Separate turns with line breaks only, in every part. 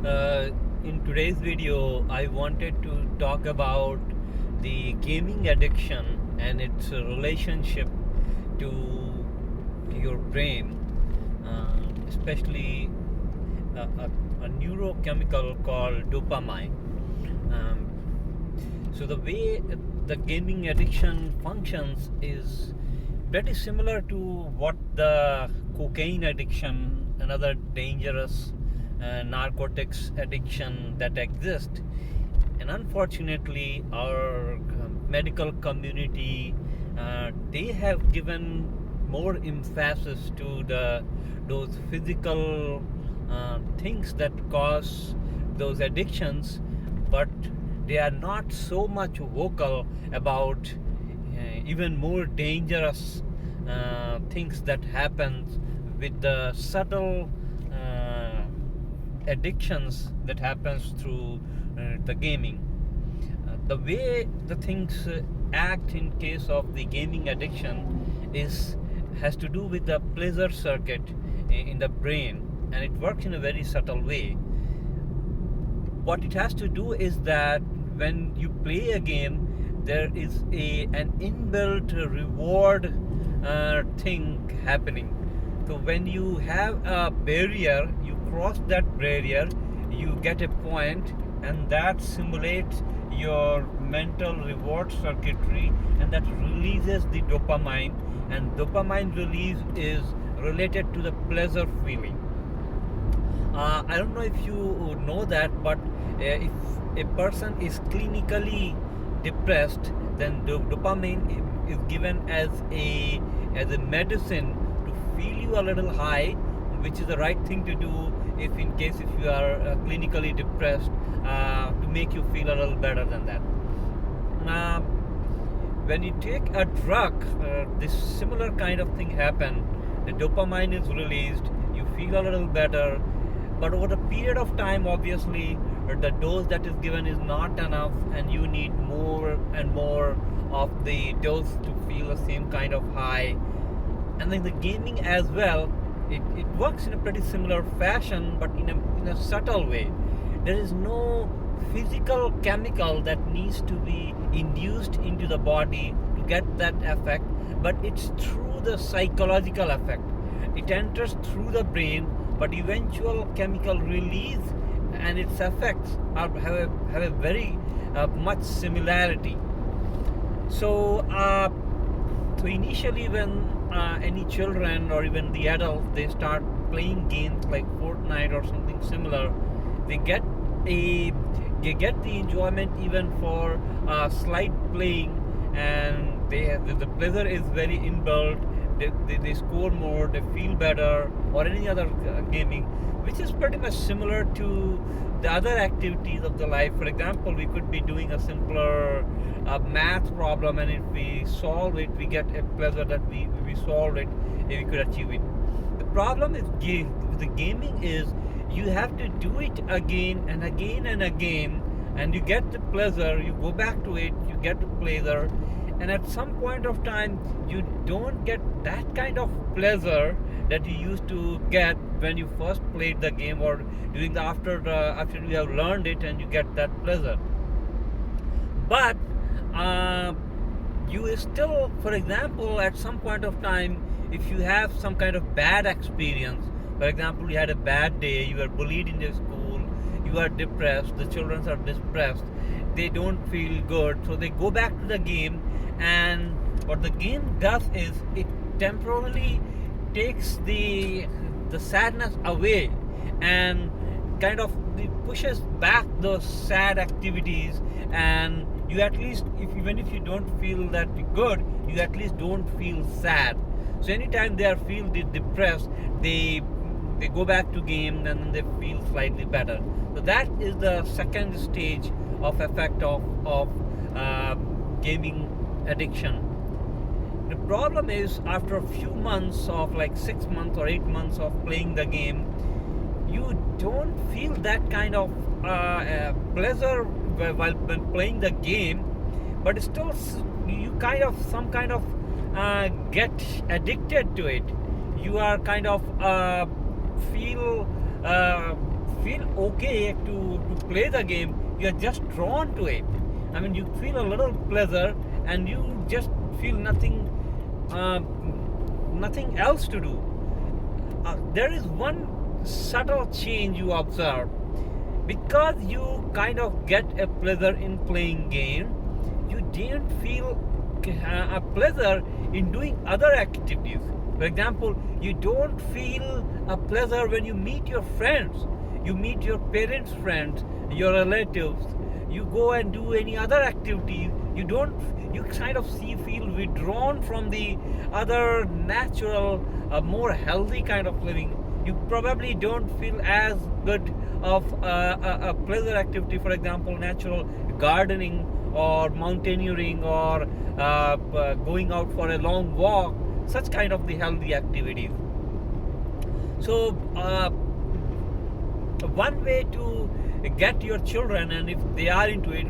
Uh, in today's video, I wanted to talk about the gaming addiction and its relationship to your brain, especially a neurochemical called dopamine. Um, so the way the gaming addiction functions is pretty similar to what the cocaine addiction, another dangerous narcotics addiction that exists. And unfortunately, our medical community, they have given more emphasis to those physical things that cause those addictions, but they are not so much vocal about even more dangerous things that happen with the subtle addictions that happens through the gaming. The way the things act in case of the gaming addiction is has to do with the pleasure circuit in the brain, and it works in a very subtle way. What it has to do is that when you play a game, there is an inbuilt reward thing happening. So when you have a barrier, you cross that barrier, you get a point, and that simulates your mental reward circuitry, and that releases the dopamine, and dopamine release is related to the pleasure feeling. I don't know if you know that, but if a person is clinically depressed, then dopamine is given as a medicine to feel you a little high, which is the right thing to do if in case if you are clinically depressed, to make you feel a little better than that. Uh, when you take a drug, this similar kind of thing happen. The dopamine is released, you feel a little better, but over a period of time, obviously, the dose that is given is not enough, and you need more and more of the dose to feel the same kind of high. And then the gaming as well, it works in a pretty similar fashion, but in a subtle way. There is no physical chemical that needs to be induced into the body to get that effect, but it's through the psychological effect. It enters through the brain, but eventual chemical release and its effects have a very much similarity. So, so initially, when any children or even the adults they start playing games like Fortnite or something similar, they get a they get the enjoyment even for slight playing, and the pleasure is very inbuilt. They score more, they feel better, or any other gaming, which is pretty much similar to the other activities of the life. For example, we could be doing a simpler math problem, and if we solve it, we get a pleasure that we solved it, if we could achieve it. The problem is with the gaming is you have to do it again and again and again, and you get the pleasure, you go back to it, you get the pleasure, and at some point of time you don't get that kind of pleasure that you used to get when you first played the game, or during the after you have learned it and you get that pleasure. But you still, for example, at some point of time, if you have some kind of bad experience, for example, you had a bad day, you were bullied in the school, you are depressed, the children are depressed, they don't feel good, so they go back to the game, and what the game does is it temporarily takes the sadness away, and kind of it pushes back those sad activities, and you at least, if even if you don't feel that good, you at least don't feel sad. So anytime they are feel depressed, they go back to game, and they feel slightly better. So that is the second stage of effect of gaming addiction. The problem is, after a few months of like 6 months or 8 months of playing the game, you don't feel that kind of pleasure while when playing the game, but still you kind of some kind of get addicted to it. You are kind of feel feel okay to play the game, you're just drawn to it. I mean, you feel a little pleasure and you just feel uh, nothing else to do. There is one subtle change you observe. Because you kind of get a pleasure in playing game, you didn't feel a pleasure in doing other activities. For example, you don't feel a pleasure when you meet your friends, you meet your parents' friends, your relatives, you go and do any other activities. You don't, you kind of feel withdrawn from the other natural, more healthy kind of living. You probably don't feel as good of a pleasure activity, for example, natural gardening or mountaineering or going out for a long walk, such kind of the healthy activities. So one way to get your children, and if they are into it,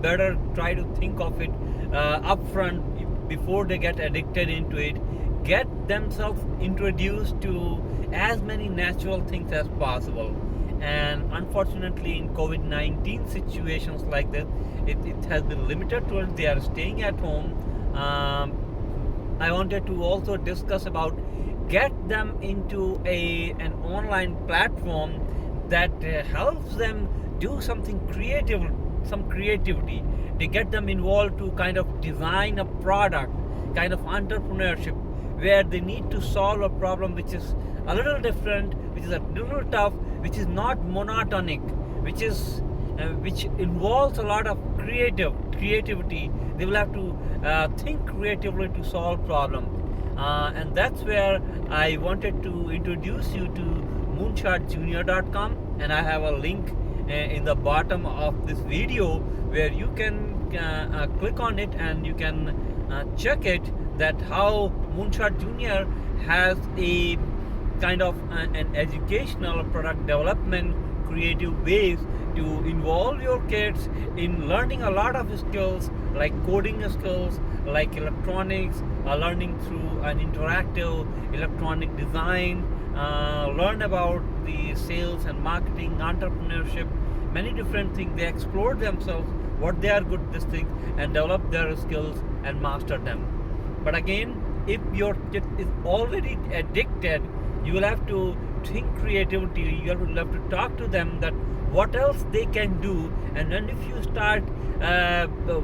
better try to think of it upfront before they get addicted into it. Get themselves introduced to as many natural things as possible. And unfortunately, in COVID-19 situations like this, it has been limited to it. They are staying at home. I wanted to also discuss about get them into an online platform that helps them do something creative, some creativity. They get them involved to kind of design a product, kind of entrepreneurship, where they need to solve a problem which is a little different, which is a little tough, which is not monotonic, which involves a lot of creativity. They will have to think creatively to solve problems, and that's where I wanted to introduce you to moonshotjunior.com, and I have a link in the bottom of this video where you can click on it and you can check it, that how Moonshot Junior has a kind of an educational product development creative ways to involve your kids in learning a lot of skills like coding skills, like electronics, learning through an interactive electronic design, learn about the sales and marketing, entrepreneurship, many different things. They explore themselves, what they are good at this thing, and develop their skills and master them. But again, if your kid is already addicted, you will have to think creativity. You will have to talk to them that what else they can do, and then if you start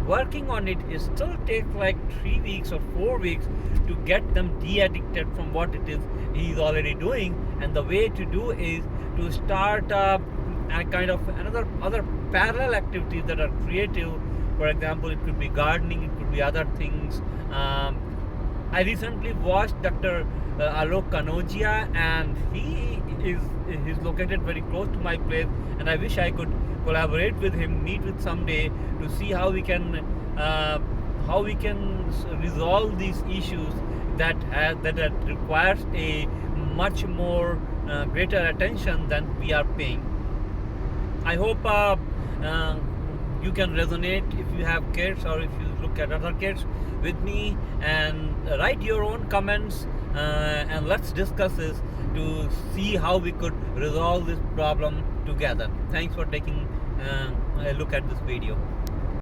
working on it, it still takes like 3 weeks or 4 weeks to get them de-addicted from what it is he is already doing. And the way to do is to start a kind of other parallel activities that are creative. For example, it could be gardening, it could be other things. I recently watched Dr. Alok Kanodia, and he's located very close to my place, and I wish I could collaborate with him, meet with someday to see how we can resolve these issues that requires a much more greater attention than we are paying. I hope you can resonate if you have kids, or if you look at other kids with me, and write your own comments, and let's discuss this to see how we could resolve this problem together. Thanks for taking a look at this video.